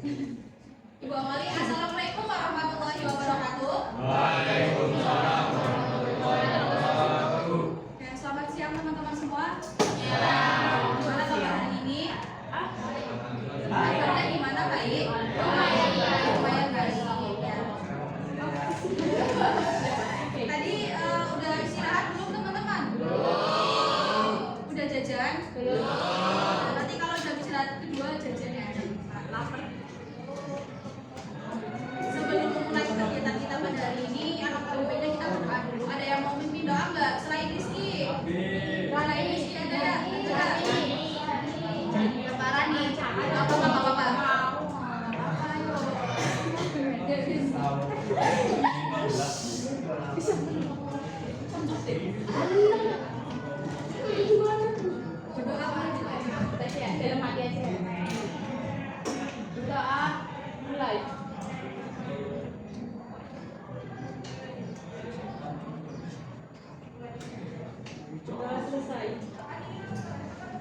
Ibu Amali, Assalamualaikum warahmatullahi wabarakatuh. Waalaikumsalam warahmatullahi wabarakatuh. Oke, selamat siang teman-teman semua. Ya. Gimana kabar hari ini? Kabarnya gimana, baik? Lumayan baik. Ya. Tadi udah istirahat belum teman-teman? Belum. Udah jajan? Belum. Nanti kalau udah istirahat kedua jajan ya. Lapar. Sebelum mulai kegiatan kita pada hari ini, alangkah baiknya kita berdoa dulu. Ada yang mau mimpin doa nggak? Selain Rizky? Selain Rizky ada ya? Lebaran nih. Apa?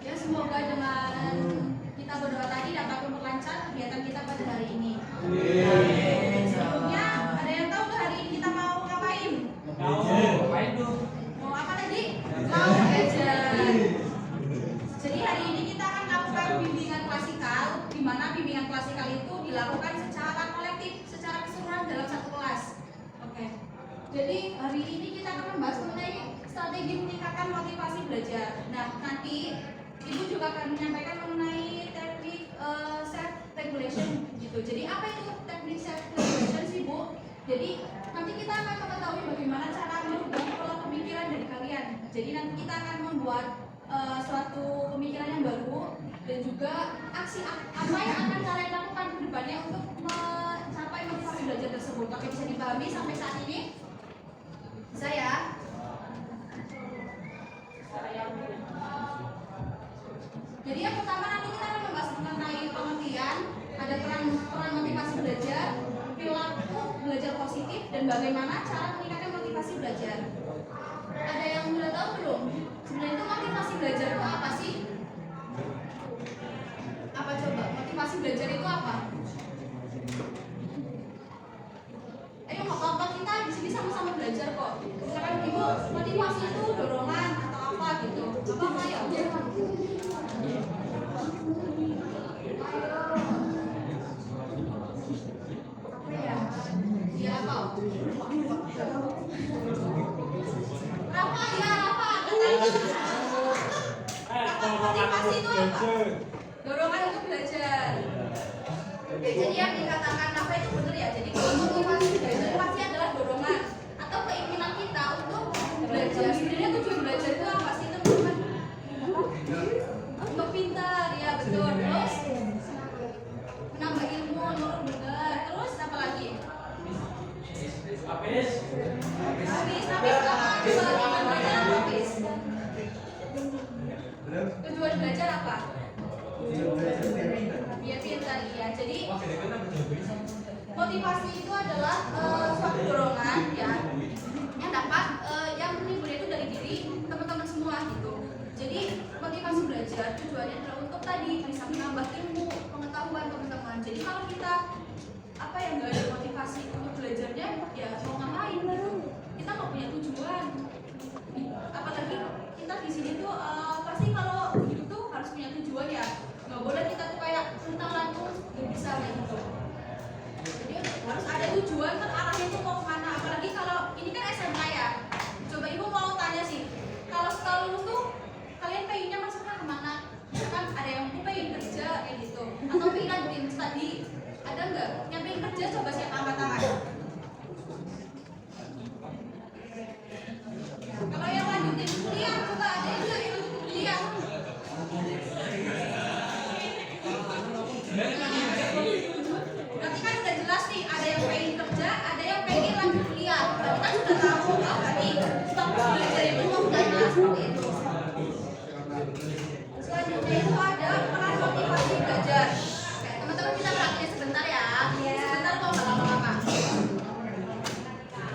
Ya, semoga dengan kita berdoa tadi dapat memperlancar kegiatan kita pada hari ini. Sebelumnya, ada yang tahu nggak hari ini kita mau ngapain? Mau apa tadi? Mau jajan. Jadi hari ini kita akan melakukan bimbingan klasikal, di mana bimbingan klasikal itu dilakukan secara kolektif, secara keseluruhan dalam satu kelas. Oke. Jadi hari ini kita akan membahas mengenai strategi meningkatkan motivasi belajar. Nah, nanti Ibu juga akan menyampaikan mengenai teknik self regulation gitu. Jadi apa itu teknik self regulation sih, Bu? Jadi nanti kita akan mengetahui bagaimana cara merubah pola pemikiran dari kalian. Jadi nanti kita akan membuat suatu pemikiran yang baru dan juga aksi apa yang akan kalian lakukan ke depannya untuk mencapai motivasi belajar tersebut. Oke, bisa dipahami sampai saat ini? Bisa ya? Jadi yang pertama nanti kita akan membahas mengenai pengertian, ada peran motivasi belajar, perilaku belajar positif, dan bagaimana cara meningkatkan motivasi belajar. Ada yang sudah tahu belum? Sebenarnya itu motivasi belajar itu apa sih? Apa coba? Motivasi belajar itu apa? Ayo kelompok kita di sini sama-sama belajar kok. Misalkan Ibu, motivasi itu dorongan atau apa gitu? Apa ya? Motivasi itu apa? Dorongan untuk belajar. Oke, jadi yang dikatakan apa itu benar ya? Jadi kalau motivasi belajar pasti adalah dorongan atau keinginan kita untuk belajar. Sebenarnya tujuan belajar itu apa sih teman-teman? Untuk pintar, ya betul. Terus menambah ilmu, menurut benar. Terus apa lagi? Habis tujuan belajar apa? Biar pintar ya. Jadi motivasi itu adalah suatu dorongan ya yang dapat yang timbul itu dari diri teman-teman semua gitu. Jadi motivasi belajar tujuannya adalah untuk tadi bisa menambah ilmu, pengetahuan teman-teman. Jadi kalau kita apa yang nggak ada motivasi untuk belajarnya, ya mau ngapain gitu? Kita nggak punya tujuan. Apalagi kita di sini tuh pasti kalau hidup tuh harus punya tujuan ya. Nggak boleh kita tuh kayak tentang langsung nggak bisa kayak gitu. Jadi harus ada tujuan kan arahnya tuh mau kemana. Apalagi kalau ini kan SMK ya. Coba Ibu mau tanya sih, kalau setelah lulus tuh kalian pengennya masuknya kemana? Misalkan ada yang pengen kerja kayak gitu, atau pengen lanjutin studi. Ada nggak yang pengen kerja? Coba siapa angkat tangan. Kalau yang lanjutin kuliah, coba ada yang nggak yang lanjutin kuliah? Berarti kan udah jelas nih, ada yang pengen kerja, ada yang pengen lanjut kuliah. Berarti kan sudah tahu berarti fokus belajar itu mau belajar seperti itu. Selanjutnya itu ada peran motivasi belajar. Oke, teman-teman kita perhatikan sebentar ya. Sebentar kok nggak lama-lama.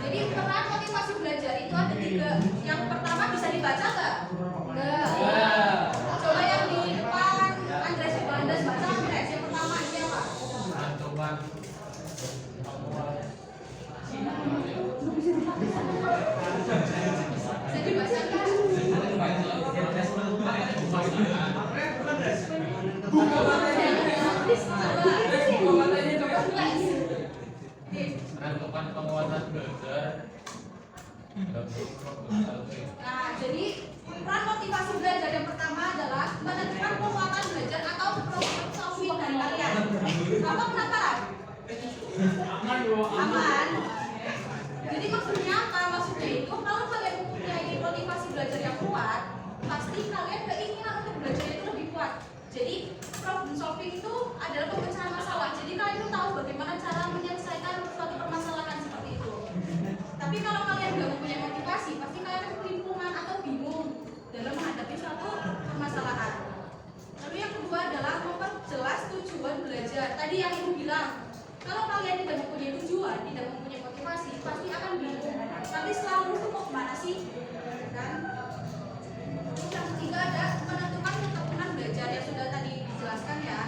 Jadi peran motivasi belajar itu ada 3. Yang pertama bisa dibaca nggak? Coba yang di depan Andres baca Andres. Yang pertama ini apa? Bisa dibacakan? Menentukan penguatan belajar. Nah, jadi peran motivasi belajar yang pertama adalah menentukan penguatan belajar atau problem solving dari kalian. Apa penasaran? Aman. Jadi maksudnya apa? Maksudnya itu kalau kalian mempunyai motivasi belajar yang kuat, pasti kalian keinginan untuk belajar itu lebih kuat. Jadi problem solving itu adalah pemecahan masalah. Jadi kalian itu tahu bagaimana cara menyelesaikan suatu permasalahan seperti itu. Tapi kalau kalian nggak mempunyai motivasi, pasti kalian akan kelimpungan atau bingung dalam menghadapi suatu permasalahan. Lalu yang kedua adalah memperjelas tujuan belajar. Tadi yang ibu bilang, kalau kalian tidak mempunyai tujuan, tidak mempunyai motivasi, pasti akan bingung. Tapi selalu itu mau kemana sih? Kan? Terus yang ketiga ada menentukan ketekunan belajar yang sudah tadi dijelaskan ya.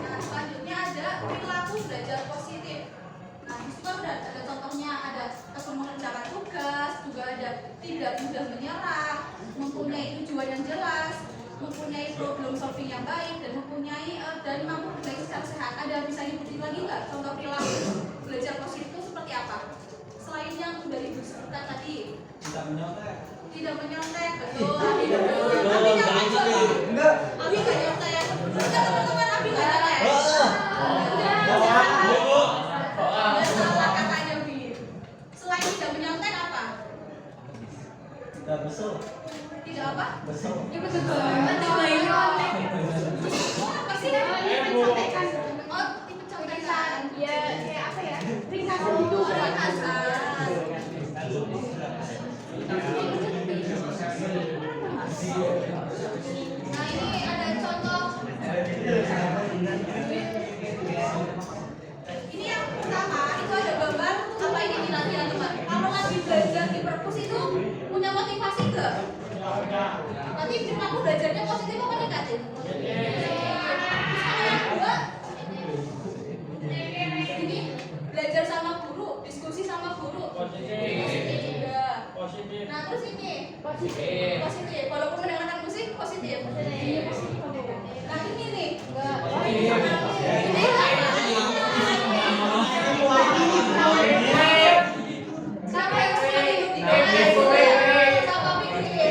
Nah, selanjutnya ada perilaku belajar positif. Nah, di situ ada contohnya, ada tekun mengerjakan tugas, juga ada tidak mudah menyerah, mempunyai tujuan yang jelas, mempunyai problem solving yang baik, dan mempunyai dan mampu belajar secara sehat. Ada bisa diikuti lagi nggak contoh perilaku belajar positif itu seperti apa? Selain yang udah ibu sebutkan tadi. Tidak menyontek. Tidak menyontek, betul. Abi betul. Abi nggak menyontek. Enggak. Abi nggak nyontek. Enggak teman-teman, Abi nggak nyontek. Salah kakaknya Bi. Selain tidak menyontek apa? Tidak besar. Tidak apa? Besar. Ya betul. Tidak nyontek. Apa sih? Mencontekan. Oh, tipe contekan. Ya, kayak apa ya? Ringkasan itu. Ringkasan. Nah, ini ada contoh. Ini yang pertama, itu ada gambar apa ini nanti teman. Kalau lagi belajar di perpus itu punya motivasi nggak? Nanti aku belajarnya positif apa negatif? Yang kedua, ini belajar sama guru, diskusi sama guru. Positif juga. Nah, terus ini positif. Walaupun mendengarkan musik positif. Nah, ini nih. Ini siapa yang suka tidur di kelas? Siapa pikir?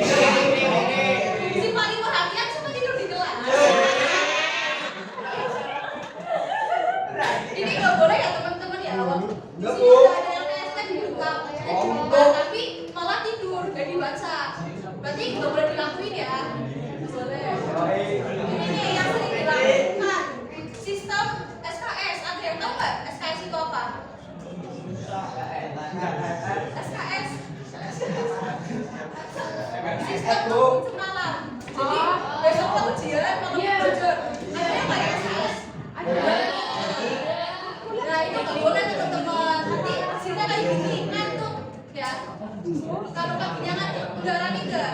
Si paling perhatian suka tidur di kelas. Ini nggak boleh ya teman-teman ya. Di sini nggak ada LTS kan dibuka, tapi malah tidur gak dibaca. Berarti nggak boleh dilakuin ya. Nggak boleh. Ini nih yang sering dilakukan. Sistem SKS. Ada yang tahu nggak SKS itu apa? SKS. Sistem pengenalan. Jadi besok kita ujian, malam belajar. Ada yang nggak ya SKS? Ada. Nah, itu nggak boleh teman-teman. Nanti hasilnya kayak gini, ngantuk ya. Kalau kakinya ngantuk, udara nih enggak?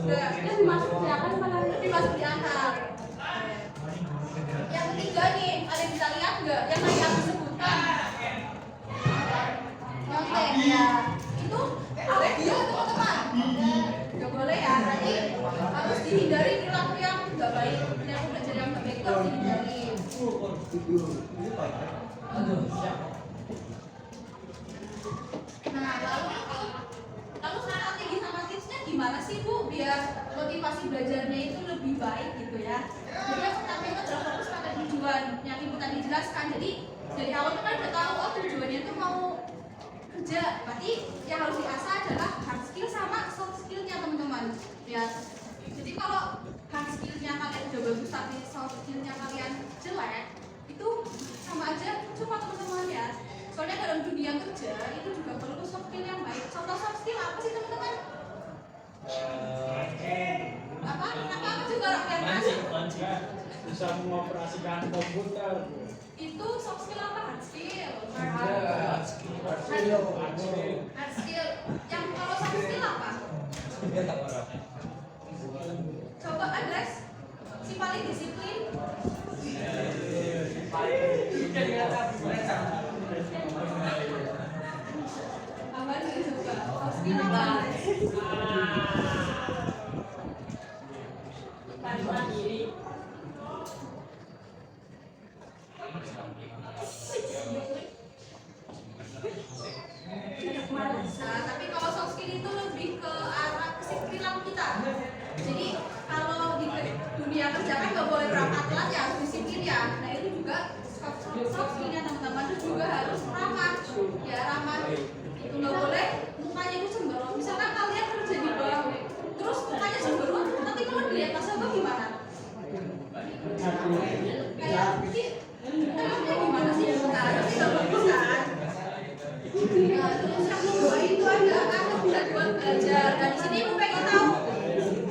Enggak. Kan dimasuk di akal malah Dimasuk di akal. Yang ketiga nih, ada yang bisa lihat nggak? Yang tadi aku sebutkan. Nyontek ya. Itu boleh dia teman-teman. Nggak boleh ya. Nanti harus dihindari perilaku yang nggak baik. Perilaku belajar yang nggak baik itu harus dihindari. Nah, lalu strategi sama tipsnya gimana sih Bu biar motivasi belajarnya itu lebih baik gitu ya? Jadi yang pertama itu adalah fokus pada tujuan yang Ibu tadi jelaskan. Jadi dari awal tuh kan udah tahu oh tujuannya itu mau kerja. Berarti yang harus diasah adalah hard skill sama soft skillnya teman-teman. Ya. Jadi kalau hard skillnya kalian udah bagus tapi soft skillnya kalian jelek, itu sama aja cuma teman-teman ya. Soalnya dalam dunia kerja itu juga perlu soft skill yang baik. Contoh soft skill apa sih teman-teman? Apa juga orang bisa mengoperasikan komputer. itu soft skill apa? Hard skill. Hard skill. Hard skill. Yang kalau soft skill apa? Coba address si paling disiplin. Apa nih coba? Soft skill apa? Tanpa diri. Nah, tapi kalau soft skill itu lebih ke arah kesiklilan kita. Jadi kalau di dunia kerja kan nggak boleh berangkat telat ya, harus disiplin ya. Nah itu juga soft skillnya teman-teman itu juga harus ramah. Ya ramah itu nggak boleh mukanya itu cemberut. Misalkan kalian kerja di bank, terus mukanya cemberut, nanti kalau dilihat nasabah gimana? Kayak emangnya gimana sih? Nah itu nggak bagus kan? Nah, terus yang kedua itu ada jadwal belajar. Dan di sini ibu pengen tahu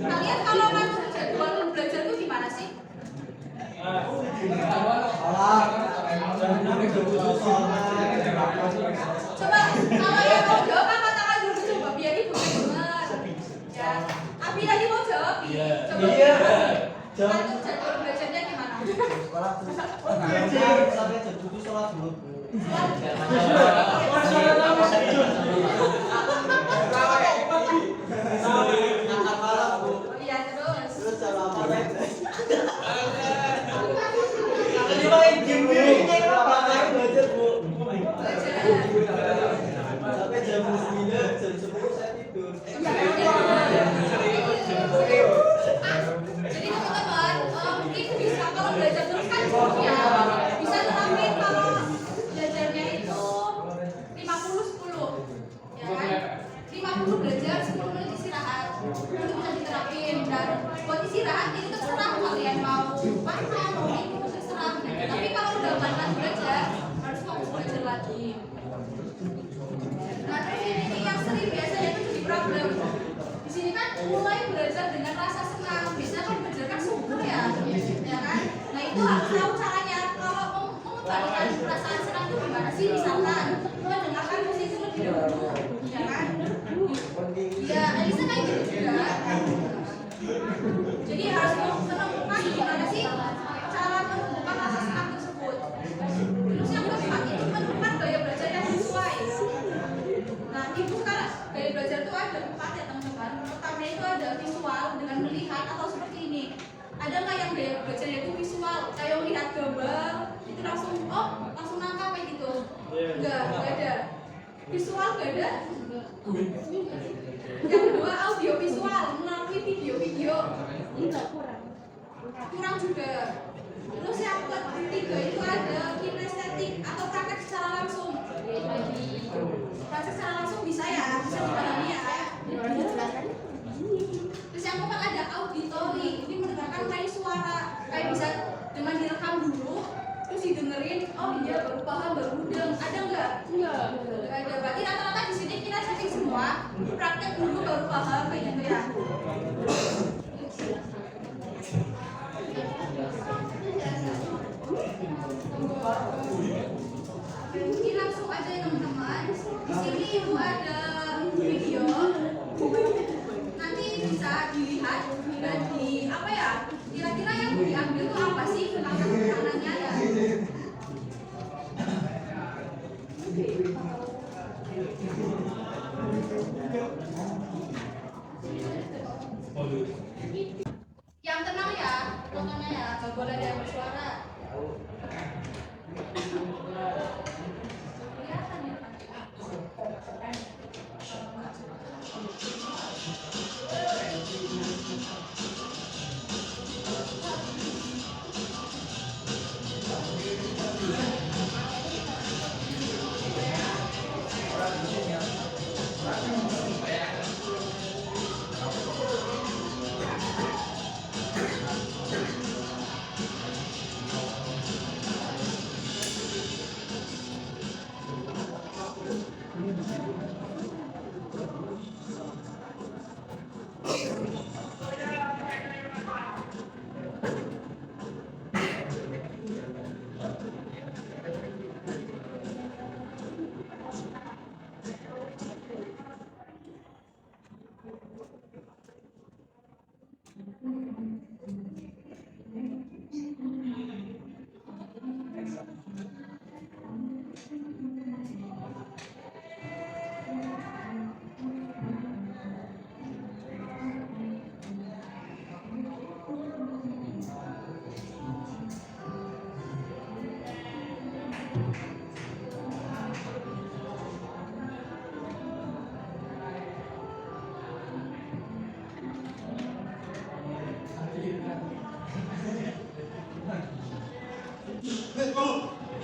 kalian kalau ngatur jadwal belajar itu gimana sih? Coba kalau yang mau jawab angkat tangan dulu coba biar ibu dengar. Ya, Abi tadi mau jawab. Coba ngatur jadwal belajarnya gimana? Sampai jam 7 sholat dulu. Iya terus. Terus jam 8 belajar bu. Sampai jam 9, jam 10 saya tidur. Jadi teman-teman mungkin bisa kalau belajar terus kan ya bisa terapin kalau belajarnya itu 50-10 ya kan 50 belajar 10 menit istirahat itu bisa diterapin. Dan buat istirahat itu terserah kalian mau makan mau minum terserah. Tapi kalau udah banyak belajar harus fokus belajar lagi. Nah terus ini yang sering biasanya itu jadi problem. Di sini kan mulai belajar dengan rasa senang. Biasanya kan belajar kan syukur ya kan? Nah itu harus tahu caranya. Kalau mau mengembalikan perasaan senang itu gimana sih? Misalkan mendengarkan musik terlebih dahulu, ya kan? Ya, Alisa kayak gitu juga. Jadi harus menemukan gimana sih cara menemukan rasa senang tersebut. Terus yang keempat itu menemukan gaya belajar yang sesuai. Nah, ibu sekarang gaya belajar itu ada 4 ya teman-teman. Pertama itu ada visual dengan melihat atau seperti ini. Ada nggak yang gaya belajarnya itu visual? Kayak lihat gambar itu langsung langsung nangkap kayak gitu. Nggak ada. Visual nggak ada. Yang kedua audio visual melalui video-video. Kurang juga. Terus yang ketiga itu ada kinestetik atau praktek secara langsung. Praktek secara langsung bisa ya, bisa dipahami ya. Terus yang keempat ada auditori. Ini mendengarkan main suara. Kayak bisa dengan direkam dulu, terus didengerin. Oh iya baru paham baru mudeng. Ada nggak? Nggak ada. Berarti rata-rata di sini kita setting semua. Praktek dulu baru paham kayak gitu ya. Mungkin langsung aja ya teman-teman. Di sini ibu ada video. Nanti bisa dilihat dan di apa ya? Kira-kira yang diambil itu apa sih tentang makanannya ya? Yang tenang ya, nontonnya ya, nggak boleh ada yang bersuara. Kelihatan ya, Pak?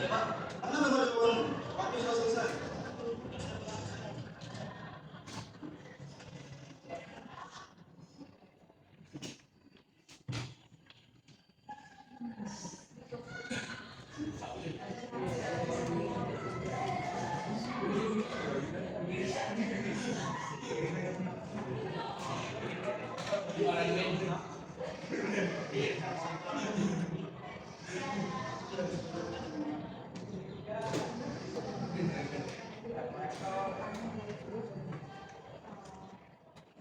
Pak. Anda nomor uang waktu sudah selesai.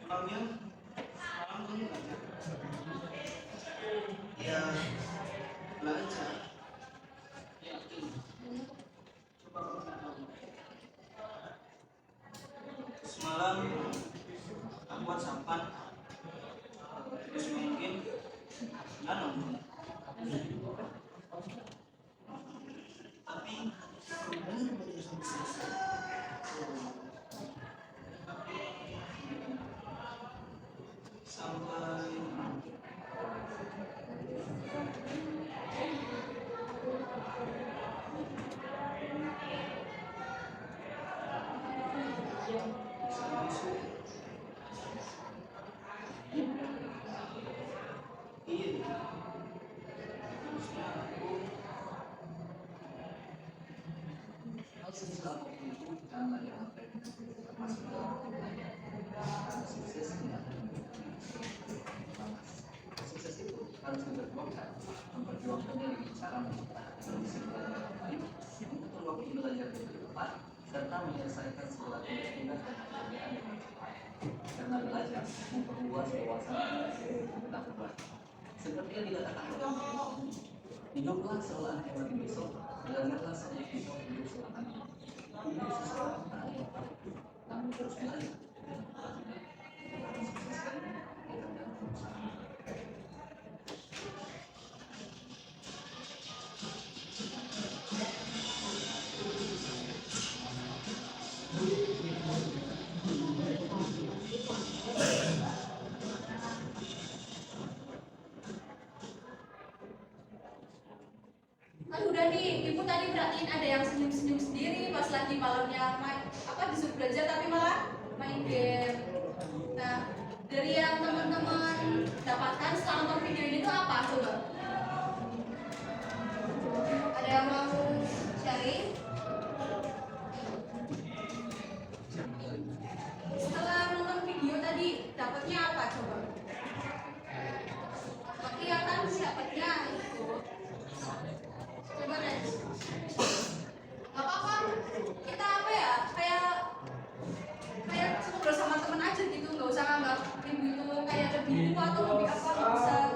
Memangnya malam kamu belajar? Ya, belajar. Yakin. Coba kamu tahu. Semalam aku whatsappan, terus mungkin nggak nonton. Tapi sampai sampai sore. Iya, harusnya aku selama itu jangan ada HP termasuk sukses sukses itu harus diperjuangkan memperjuangkannya dengan cara menciptakan kondisi yang baik mengatur waktu belajar dengan tepat serta menyelesaikan segala tugas dan pekerjaan dengan cepat karena belajar memperluas wawasan tentang pengetahuan seperti yang dikatakan oleh hiduplah seolah hewan besok belajarlah seolah besok hidup seolah hidup seseorang tak ada yang tahu namun terus belajar mensukseskan pekerjaan perusahaan. Kan udah nih, ibu tadi perhatiin ada yang senyum-senyum sendiri pas lagi malamnya disuruh belajar tapi malah main game. Nah, dari yang teman-teman dapatkan setelah nonton video ini tuh apa coba? Ada yang mau sharing? Setelah nonton video tadi dapatnya apa coba? Tapi ya kan dapatnya itu. Coba deh. Gak apa-apa. Kita apa ya? Kayak ngobrol sama temen aja gitu, nggak usah nganggap ibu itu kayak lebih tua atau lebih apa, nggak usah.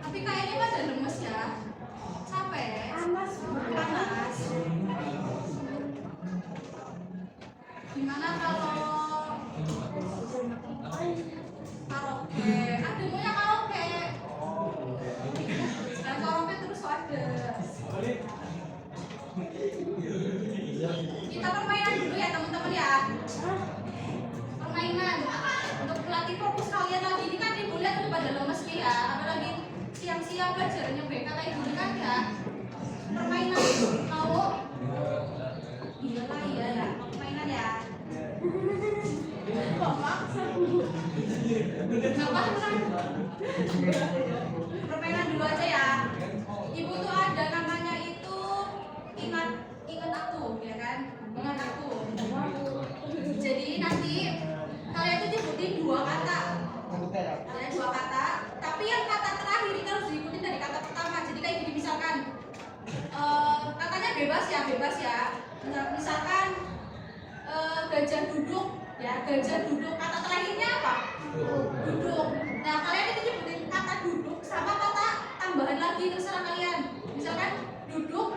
Tapi kayaknya pada lemes ya, capek, panas. Gimana kalau karaoke? Ada maunya karaoke. Dan karaoke terus ada. Kita permainan dulu ya teman-teman ya. Permainan untuk melatih fokus kalian lagi. Ini kan ibu lihat udah pada lemes nih ya. Apalagi siang-siang pelajarannya BK kayak gini kan ya. Permainan mau? Iya lah iya ya. Permainan ya. Permainan dulu aja ya. Ibu tuh ada namanya itu ingat aku ya kan, ingat aku. Jadi nanti kalian tuh nyebutin dua kata, ya dua kata. Tapi yang kata terakhir itu harus diikutin dari kata pertama. Jadi kayak gini misalkan, katanya bebas ya. Misalkan gajah duduk. Ya, gajah duduk. Kata terakhirnya apa? Duduk. Nah, kalian itu nyebutin kata duduk sama kata tambahan lagi terserah kalian. Misalkan duduk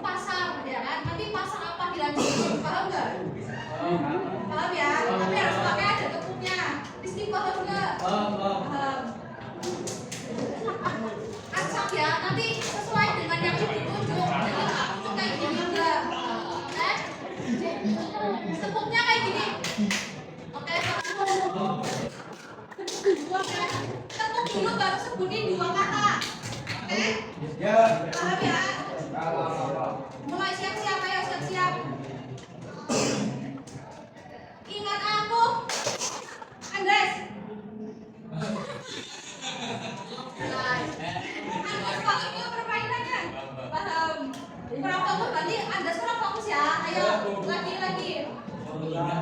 pasar, ya kan? Nanti pasar apa dilanjutin? Paham nggak? Paham ya? Tapi harus pakai aja tepungnya. Rizky paham nggak? Paham. Acak ya. Nanti sesuai dengan yang ditunjuk. Jadi aku kayak gini enggak? Tepungnya kayak gini. Oke, tepung dulu baru sebutin 2 kata. Oke? Ya. Paham ya? Kalau. Mulai siap-siap, ayo siap-siap. Ingat aku. Andres. Andres paham ya permainannya? Paham. Kurang fokus berarti Andres kurang fokus ya. Ayo, lagi.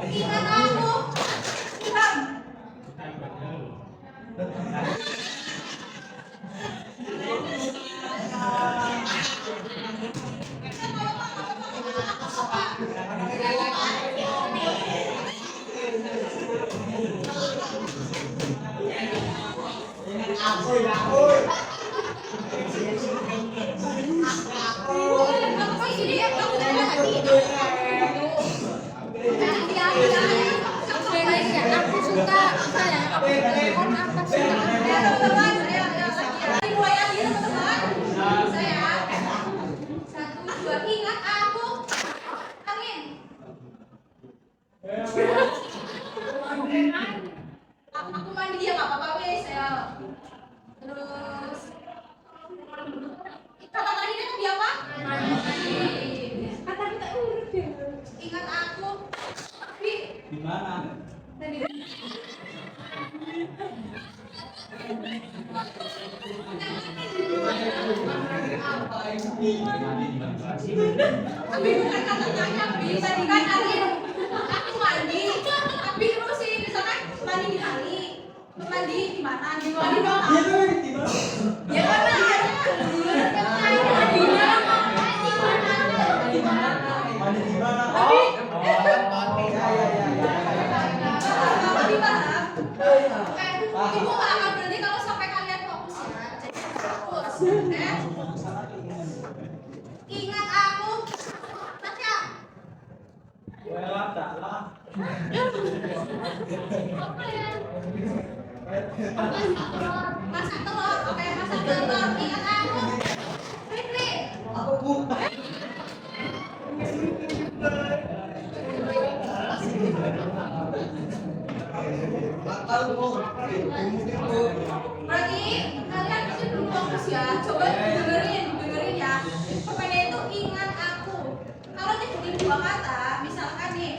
Ingat aku. Paham. Aku suka apa ya? Apa suka? Ingat aku. Angin. Aku mandi dia nggak apa-apa wes ya. Terus kata terakhirnya tadi apa? Mandi. Kata kita urut deh. Ingat aku. Bi. Di mana? Tadi. Abi bukan kata-kata Abi tadi kan Ari aku mandi Abi terus sih misalkan mandi di kali mandi di mana di mana Di mana? ya mana Di mana? Mandi di mana? Abi Ya. Abi paham ibu nggak akan berhenti kalau sampai kalian fokus ya jadi fokus ingat aku Tasya Well, tak lah. masak telur oke masak telur ingat aku Fikri Aku bu. berarti kalian pasti belum fokus ya coba dengerin ya permainan itu ingat aku kalau nyebutin 2 kata misalkan nih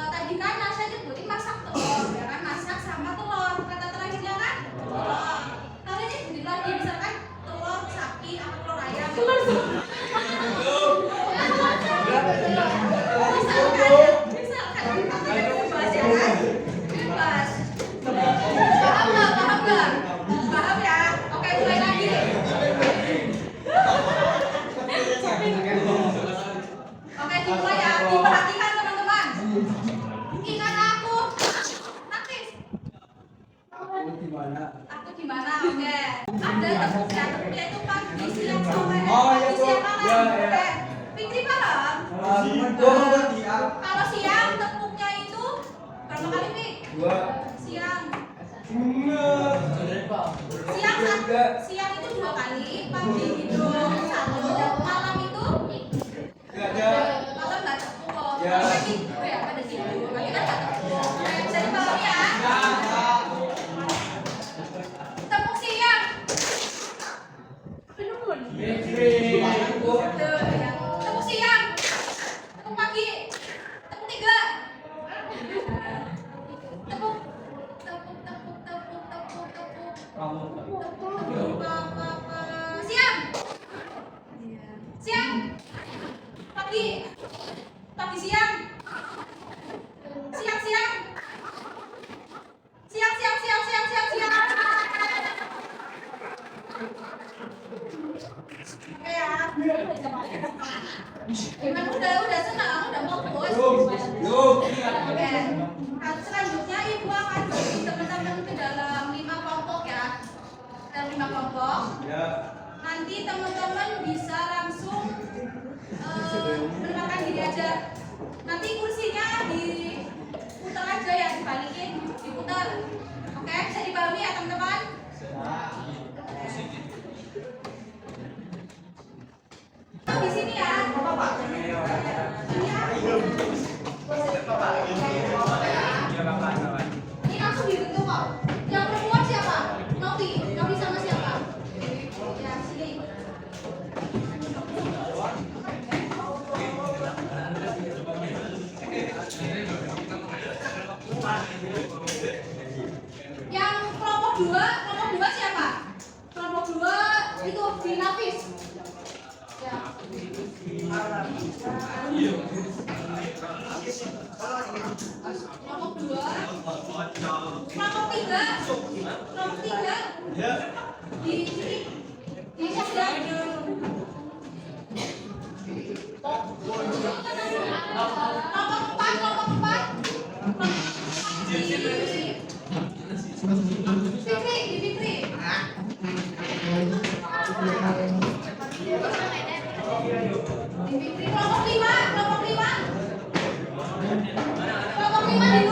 tadi kan Nasya nyebutin masak telur ya kan masak sama telur kata terakhirnya kan telur kalian nyebutin lagi misalkan telur sapi atau telur ayam misalkan bebas ya kan bebas paham nggak paham ya oke mulai lagi oke dimulai ya diperhatikan teman-teman ingat aku praktis Aku di mana? aku di mana oke ada tepuknya itu pagi siang sore Oh, iya, pagi Bu. siang malam Ya, ya. oke Fikri paham kalau siang tepuknya itu berapa kali Fik? 2. siang Enggak. siang itu 2 kali pagi itu 1 malam itu Enggak ada. malam nggak tepuk kok Ya. pagi gitu ya pada situ pagi kan nggak tepuk oke bisa dipahami ya tepuk siang tepuk siang tepuk pagi tepuk 3 tepuk Kamu. siang siang pagi pagi siang siang siang oke ya gimana udah senang udah fokus oke selanjutnya ibu akan bagi teman-teman ke dalam 5 kelompok ya dalam 5 kelompok Ya. nanti teman-teman bisa langsung menempatkan diri aja nanti kursinya diputar aja ya dibalikin diputar oke bisa dipahami ya teman-teman di sini ya ini langsung dibentuk kok yang perempuan siapa kelompok 2 siapa? Kelompok 2 itu dinafis. Ya. Kelompok 2, kelompok 3 di sebelah. Kelompok 4 Fikri. Kelompok 5 di Nurul. Kelompok 6 ada.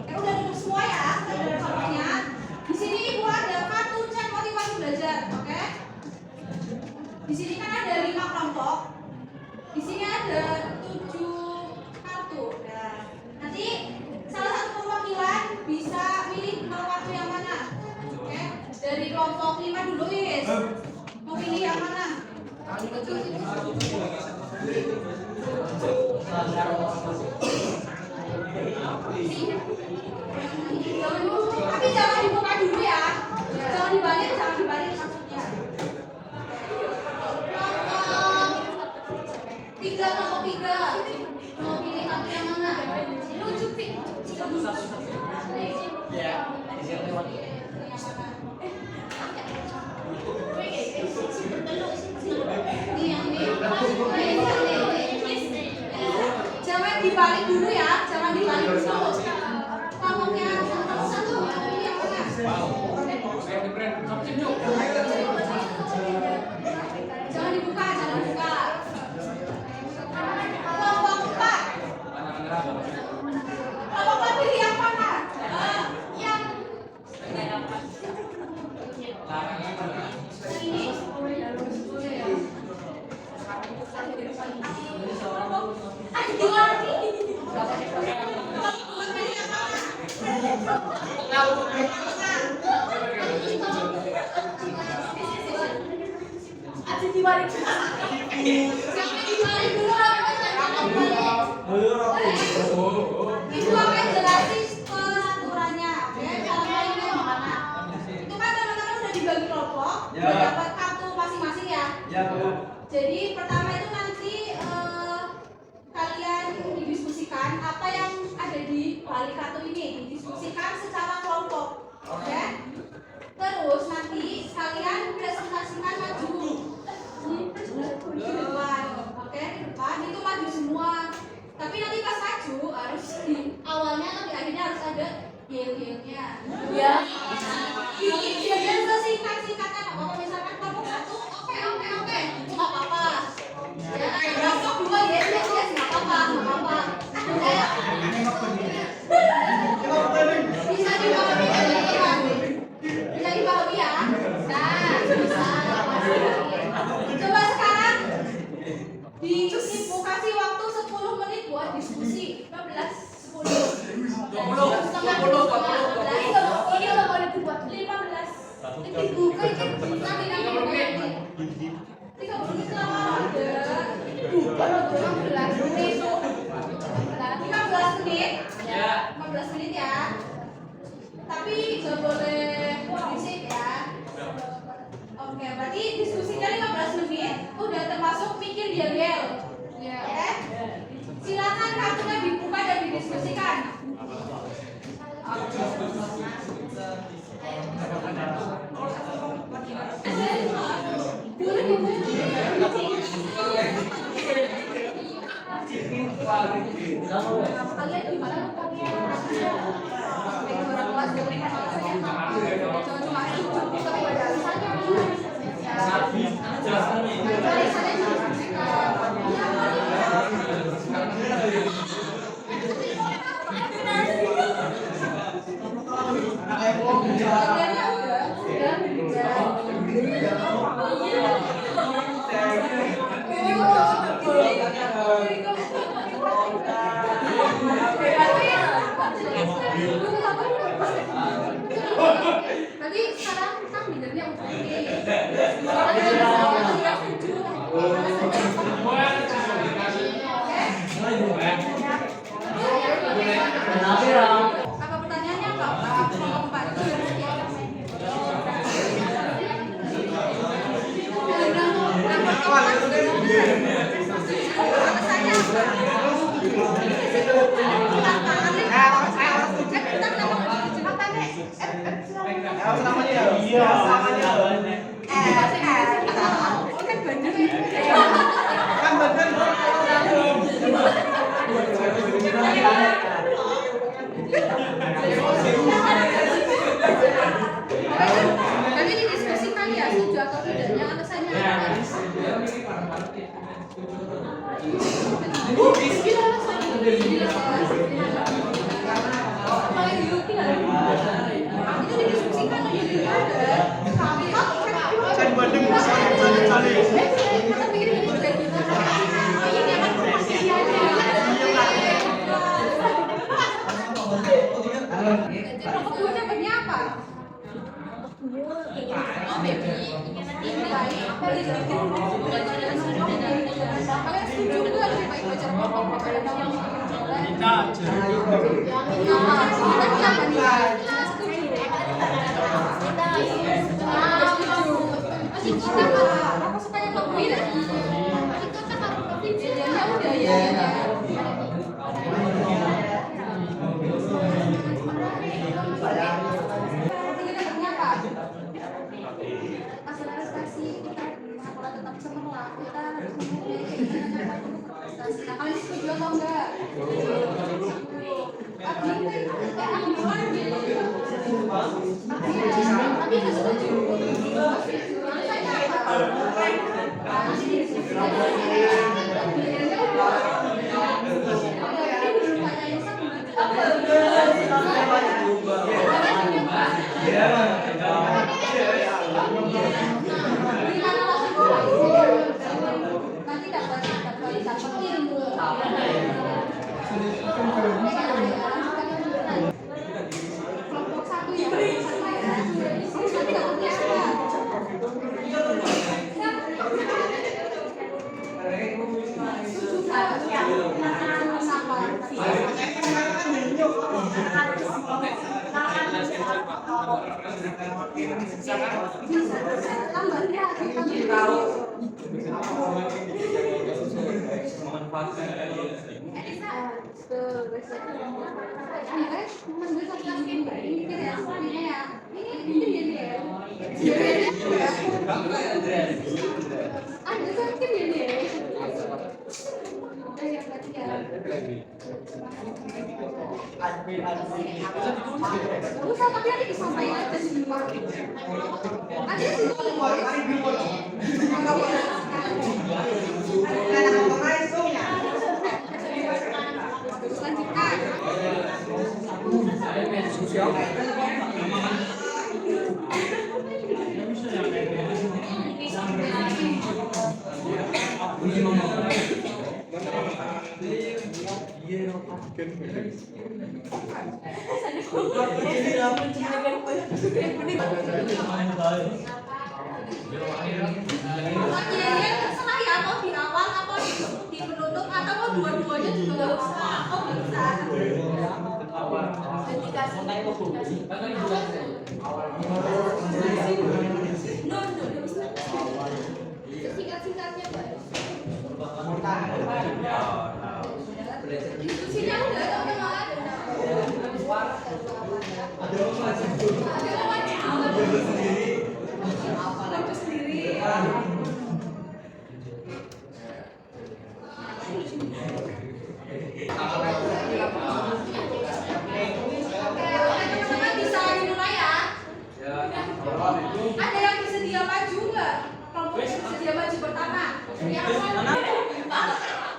Ini udah duduk semua ya, saudara-saudaranya. Di sini Ibu ada kartu cek motivasi belajar, oke? Di sini kan ada 5 kelompok. Di sini ada 7 kartu. Nah, nanti salah satu perwakilan bisa milih mau kartu yang mana, oke? Dari kelompok 5 dulu, Wis. Mau pilih yang mana? Tapi jangan dibuka dulu ya. Jangan dibalik maksudnya. Kelompok 3. Mau pilih kartu yang mana? Lucu, Pi. Jangan dibalik dulu ya, jangan dibalik dulu. Kelompoknya satu, pilih yang mana? Jangan dibuka. Kelompok 4. Kelompok 4 pilih yang mana? Yang ini. Aja dibalik. Jangan dibalik dulu. Ibu akan jelasin peraturannya, oke? Cara mainnya gimana? Itu kan teman-teman sudah dibagi kelompok, sudah dapat kartu masing-masing ya. Jadi pertama itu nanti kalian didiskusikan apa yang ada di balik kartu ini, didiskusikan secara kelompok, oke? Terus nanti kalian presentasikan maju di depan, oke? Di depan itu maju semua. Tapi nanti pas maju harus di awalnya atau di akhirnya harus ada yel-yelnya. Ya. Biar sesingkat-singkatnya. Kalau misalkan kelompok 1, oke. Nggak apa-apa. Ya, kelompok 2 yes, nggak apa-apa. Bisa dipahami ya? Bisa. Coba sekarang Ibu kasih waktu 10 menit buat diskusi. 15, 10. Ini udah boleh dibuat 15. Dibuka nanti 30 menit lama ada. 15 menit. 15 menit. Ya. 15 menit ya. Tapi nggak boleh berisik ya. Oke, berarti diskusinya 15 menit. Udah termasuk mikir yel-yel. Ya. Oke. Silakan kartunya dibuka dan didiskusikan. Kalian gimana lukanya? Nanti sekarang kita minumnya untuk ini. Apa pertanyaannya apa? Nanti didiskusikan ya, setuju atau tidaknya alasannya apa? Itu didiskusikan Kan bandeng cari-cari. kita pikir ini juga gitu. Oh ini akan rokok dapatnya apa? Kalian setuju nggak lebih baik baca rokok daripada nonton jalan? Kita aja. Rokok suka yang ngebuin? Ya udah ya. Hasil prestasi kita sekolah tetap cemerlang, kita harus prestasi. Nah, kalian setuju atau enggak? Tapi nggak setuju. Alasannya nanti dapat ilmu. Kelompok satu ya, nanti dapatnya usah, tapi nanti disampaikan aja di luar. Ada di terserah ya, mau di awal apa di penutup atau mau dua-duanya juga nggak usah. Oh bisa. Singkat-singkatnya guys. Diskusinya udah ada malah ada sendiri. Teman-teman bisa dimulai ya. Ada yang bersedia maju nggak? Kelompok yang bersedia maju pertama. Yang mana?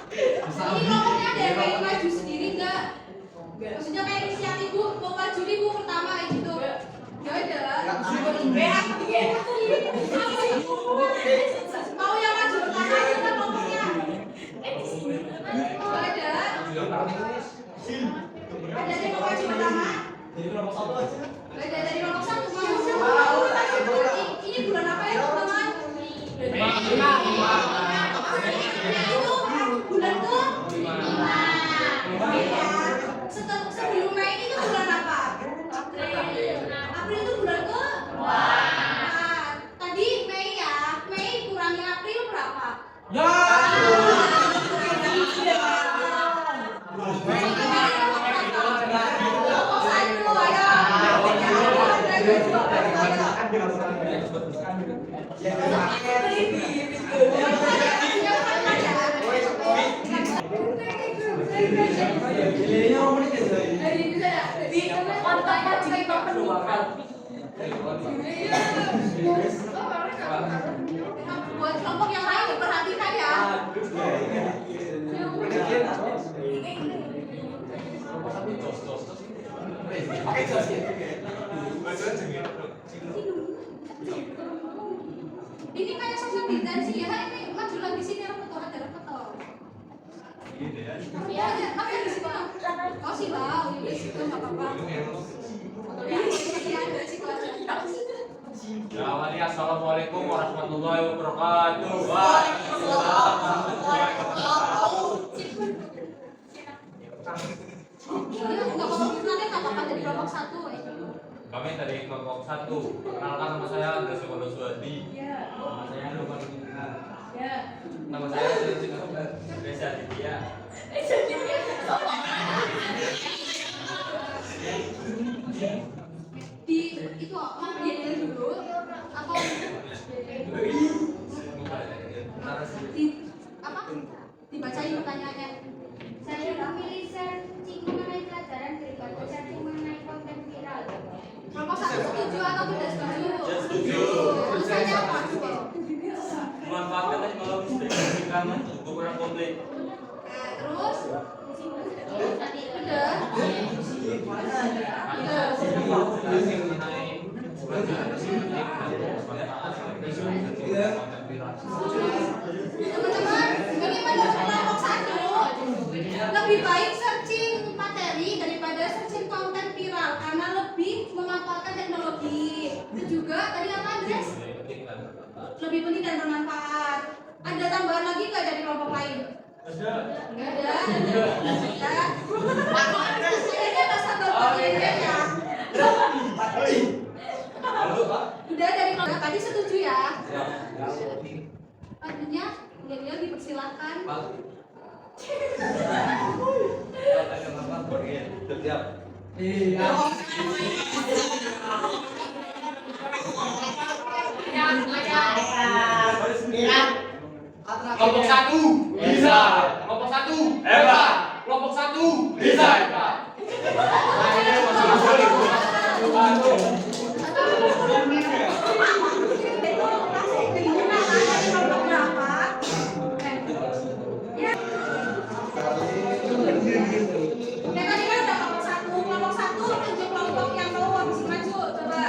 Ini kelompoknya ada yang pengen maju sendiri Ada dari kelompok pertama. Jadi kelompok satu aja. Beda dari kelompok satu. Ini bulan apa ya teman-teman? Itu bulan ke 5. Sebelum Mei itu bulan apa? April itu bulan ke? Tadi Mei ya. Mei kurangi April berapa? Buat kelompok yang lain diperhatikan ya. Ini kayak social distancing ya, ini maju lagi sini ada foto. Iya, ada di sini. Oh silau, di situ nggak apa-apa. Iya, ada di situ aja. Ya, Wali, assalamualaikum warahmatullahi wabarakatuh. Nggak apa-apa dari kelompok satu. Kami dari kelompok 1. Perkenalkan nama saya Andres Yogono Suwadi. Nama saya Lukman Gunnar. Nama saya Reza Aditya. Di itu mau dia dulu atau di apa? Dibacain pertanyaannya. Saya memilih searching mengenai pelajaran daripada searching mengenai konten viral. Kelompok satu setuju atau tidak setuju? Setuju. Misalnya apa? Memanfaatkan teknologi sebagai rekaman untuk kurang konten. Terus udah. Teman-teman, ini menurut kelompok satu lebih baik searching materi daripada searching konten viral karena lebih memanfaatkan teknologi. Itu juga tadi apa Andres? Lebih penting dan bermanfaat. Ada tambahan lagi nggak dari kelompok lain? Nggak ada. Kayaknya bahasa bapak ini ya. Udah dari kelompok tadi setuju ya? Artinya beliau dipersilakan. Kelompok 1 bisa. Kelompok 1 hebat. Kelompok 1 bisa hebat. Kelompok satu tunjuk kelompok yang mau habis maju. Coba.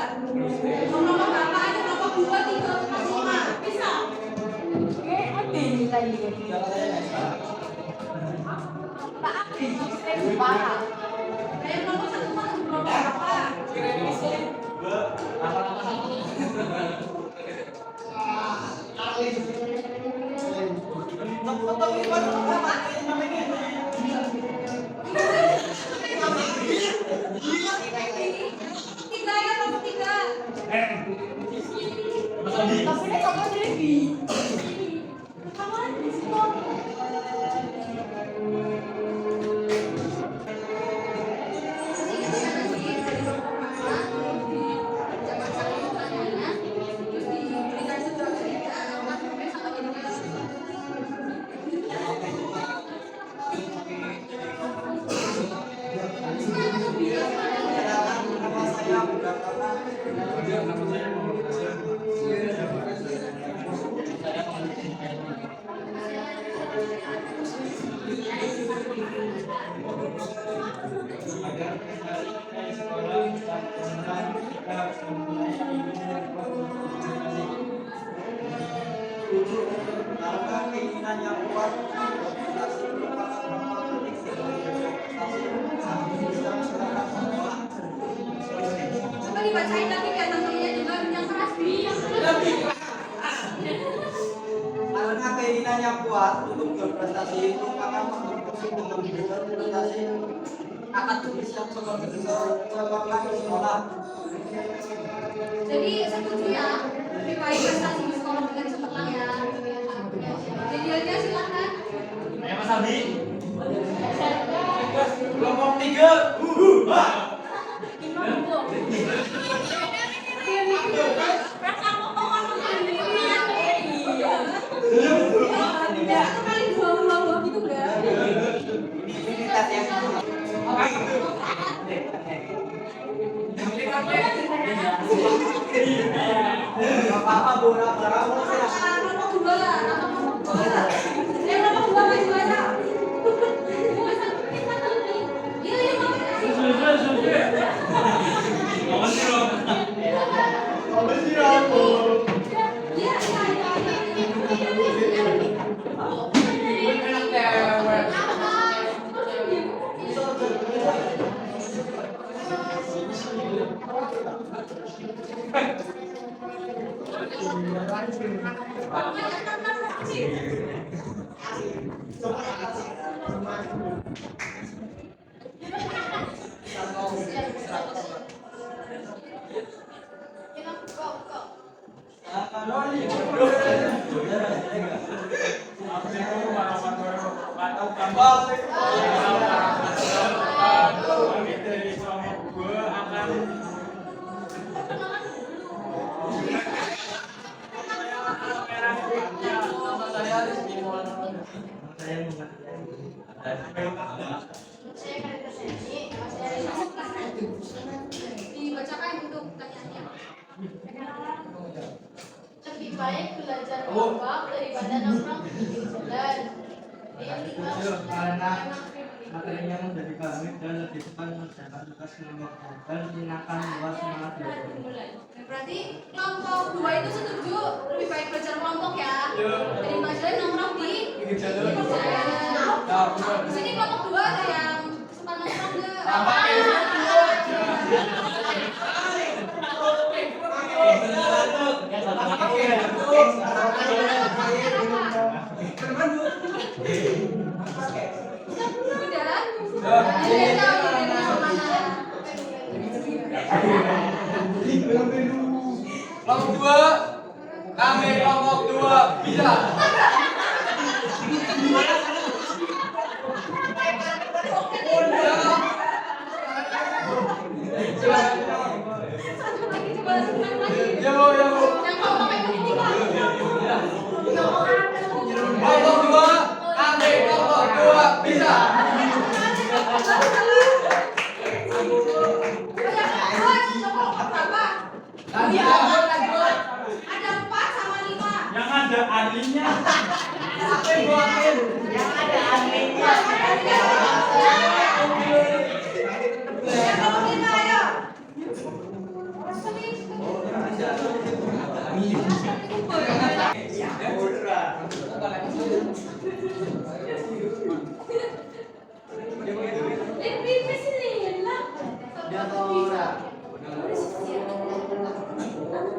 Kelompok berapa? Ada kelompok 2, 3, 4, 5. Bisa. Dari kelompok satu masuk kelompok berapa? Tiga ya, kelompok 3. Karena keinginan yang kuat, kita merupakan faktor penting bacain lagi biar temennya juga yang keras nih, yang keras. Karena keinginannya kuat untuk berprestasi itu akan berfungsi dengan berprestasi akademis yang sekolah. Jadi setuju ya, lebih baik prestasi di sekolah dengan cemerlang ya. Jadi aja silakan. Ayo Mas Aldi. Kelompok 3. Kali dua gitu enggak? Ini tes yang apa-apa Bu, apa-apa. Kelompok dua lah, kelompok dua. Kelompok dua maju aja. Iya, iya, dibacakan untuk pertanyaannya. Lebih baik belajar kelompok daripada nongkrong di pinggir jalan. Yang kedua, Karena materinya mudah dipahami dan lebih cepat mengerjakan tugas kelompok dan menyenangkan luas semangat belajar. Berarti kelompok dua itu setuju lebih baik belajar kelompok ya. Daripada nongkrong di jalan. Di sini kelompok dua ada yang suka nongkrong nggak? Udah? Kelompok 2. Kami kelompok 2 bisa. Ya Bu, ya Bu. Kelompok 2. Kami kelompok 2 bisa. Ada 4 sama 5. Yang ada ahlinya. Yang ada ahlinya. Yang nomor 5 ayo.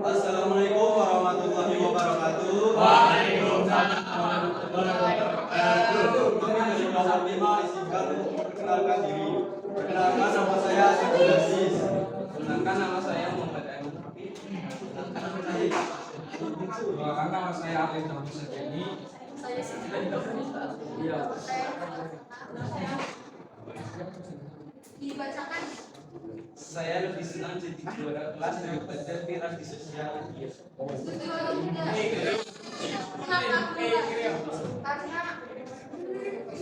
Assalamualaikum warahmatullahi wabarakatuh. Waalaikumsalam warahmatullahi wabarakatuh. Kami dari kelompok 5 izinkan untuk memperkenalkan diri. Perkenalkan nama saya Abdul Aziz. Perkenalkan nama saya Muhammad Ayu. Perkenalkan nama saya Alif Rahmi Sejeni. Iya. Dibacakan. Saya lebih senang jadi juara kelas daripada viral di sosial media. Setuju atau tidak? Kenapa? Karena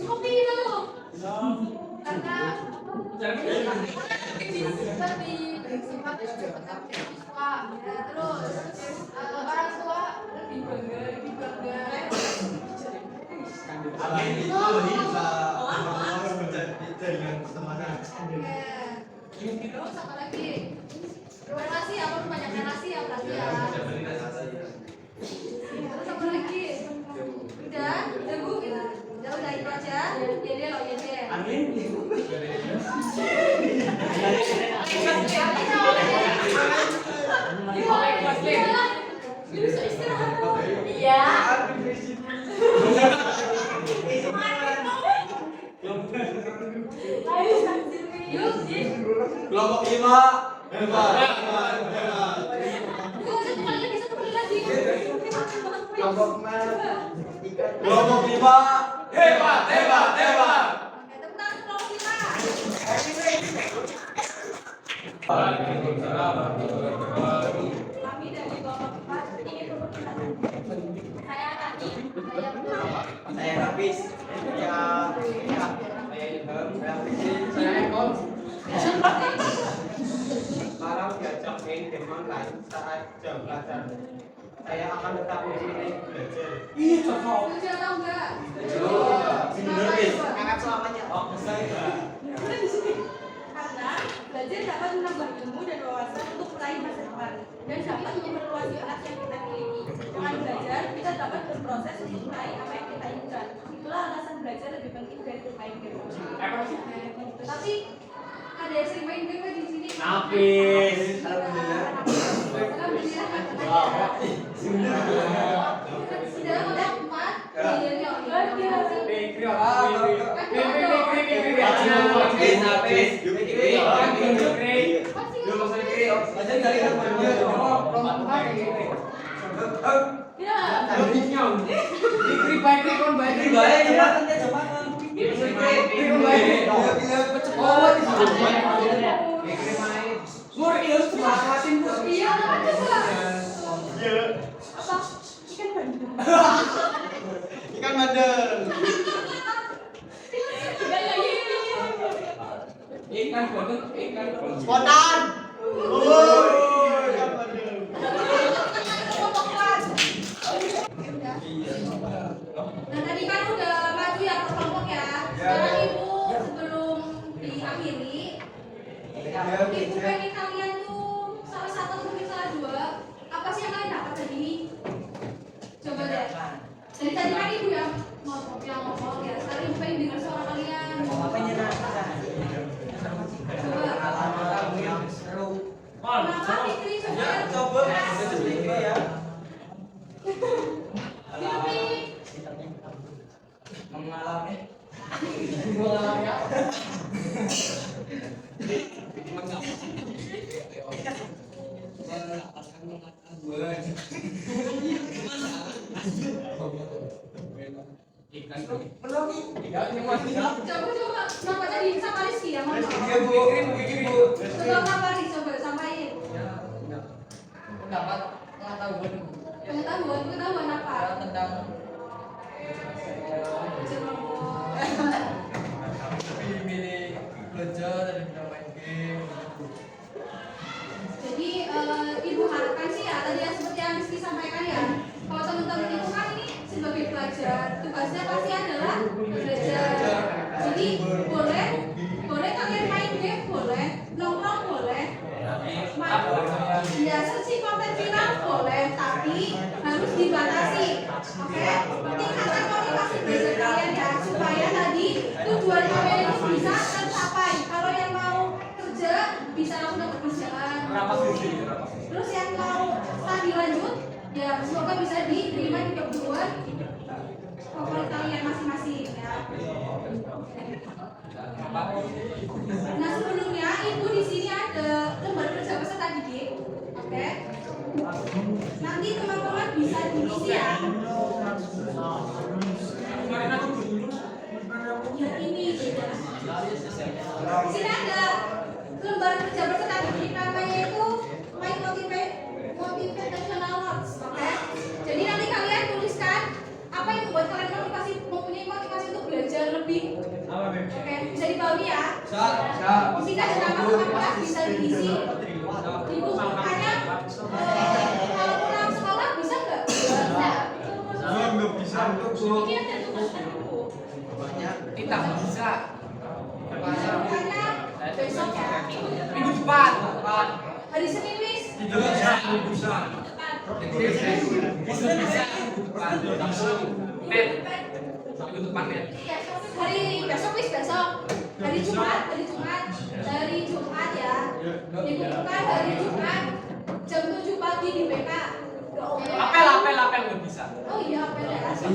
kopi dulu. Karena lebih bersifat siswa. Terus orang tua lebih bangga. Selain itu bisa menjadi jaringan pertemanan. Terus apa lagi? Relasi apa banyak relasi ya berarti ya. Terus apa lagi? Udah Bu. Ya udah itu aja. Jadi loh jadi. Amin. Bisa istirahat dong. Iya. Ayo yuk sih. Kelompok 5. Satu kali lagi. Kelompok 6. Kelompok 5. Hebat. Oke, tepuk tangan kelompok 5. Waalaikumsalam warahmatullahi wabarakatuh. Kami dari kelompok 4 ingin memperkenalkan. Saya Tati, saya Putri. Saya Hafiz. Saya Ilham. Saya Hafizin. Saya Eko. Sekarang diajak main game online saat jam pelajaran. Saya akan tetap di sini belajar. Ih, cocok. Setuju atau enggak? Bener, Bis. Angkat selamanya. Oh, saya. Karena belajar dapat menambah ilmu dan wawasan untuk meraih masa depan dan dapat memperluas minat yang kita miliki. Dengan belajar, kita dapat berproses untuk meraih apa yang kita inginkan. Itulah alasan belajar lebih penting dari bermain game. Tapi ada yang sering main game di sini. Nafis. Alhamdulillah. Sudah udah 4 milenial. Iya, ada Pak. Apa? Ikan bandeng. Ikan bandeng. Spontan. Ikan bandeng. Nah tadi kan udah maju ya per kelompok ya. Sekarang ibu sebelum diakhiri, ibu pengen kalian tuh salah satu atau mungkin salah dua. Apa sih yang kalian dapat dari ini? Coba deh. Dari tadi kan ibu yang ngomong ya. Sekarang ibu pengen dengar suara kalian. Coba. Kenapa Fikri coba? Ya. Fikri. Mengalami. Coba. Coba tadi sama Rizky ya, mohon maaf. Coba Kak Faris, coba sampaikan. Pengetahuan apa? Jadi ibu harapkan sih ya tadi yang seperti yang Rizky sampaikan ya. Kalau teman-teman itu kan ini sebagai pelajar, tugasnya pasti adalah belajar. Jadi boleh kalian main game, boleh nongkrong, boleh. Ya searching konten viral boleh, tapi harus dibatasi. Oke? Tingkatkan motivasi belajar kalian ya supaya tadi tujuan kalian itu bisa tercapai. Kalau yang mau kerja bisa langsung dapat kerjaan. Terus yang mau studi lanjut ya semoga bisa diterima di perguruan favorit kalian masing-masing ya. Nah sebelumnya ibu di sini ada lembar kerja peserta didik, oke? Nanti teman-teman bisa diisi ya. Ya ini beda. Di sini ada lembar kerja peserta didik namanya itu My Motivational Notes, oke? Jadi nanti kalian tuliskan apa yang membuat kalian mempunyai motivasi untuk belajar lebih. Oke, bisa dipahami ya? Di sini ada nama teman-teman bisa diisi. Ibu makanya kalau pulang sekolah bisa nggak? Bisa. Ini ada tugas dari ibu. Makanya besok ya. Minggu depan. Hari Senin wis. Hari besok wis besok. Hari Jumat ya. Minggu depan hari Jumat jam 7 pagi di BK Oh,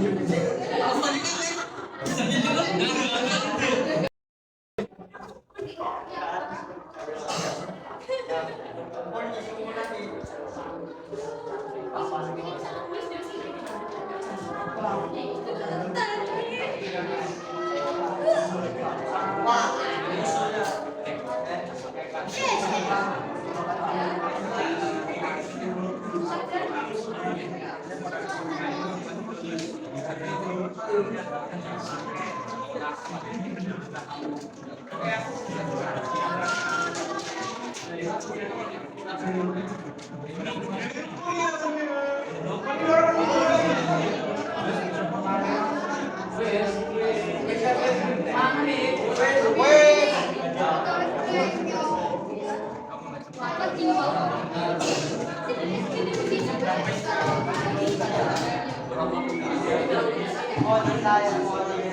saya mau itu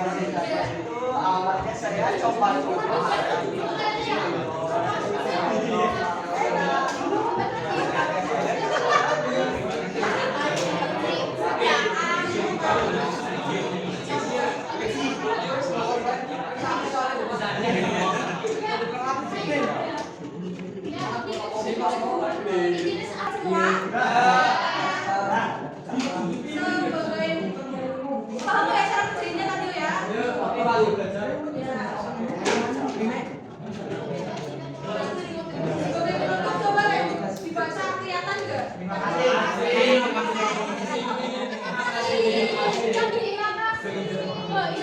awalnya saya coba-coba. Paham nggak cara kerjanya tadi ya? Coba deh dibaca kelihatan nggak? Bisa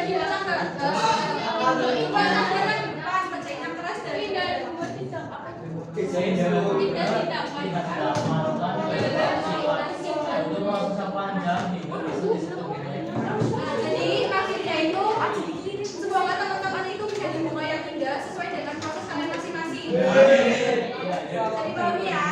dibaca nggak? Dibaca dengan depan, bacain yang keras dari jadi akhirnya itu semoga teman-teman itu menjadi bunga yang indah sesuai dengan proses kalian masing-masing. Jadi paham ya?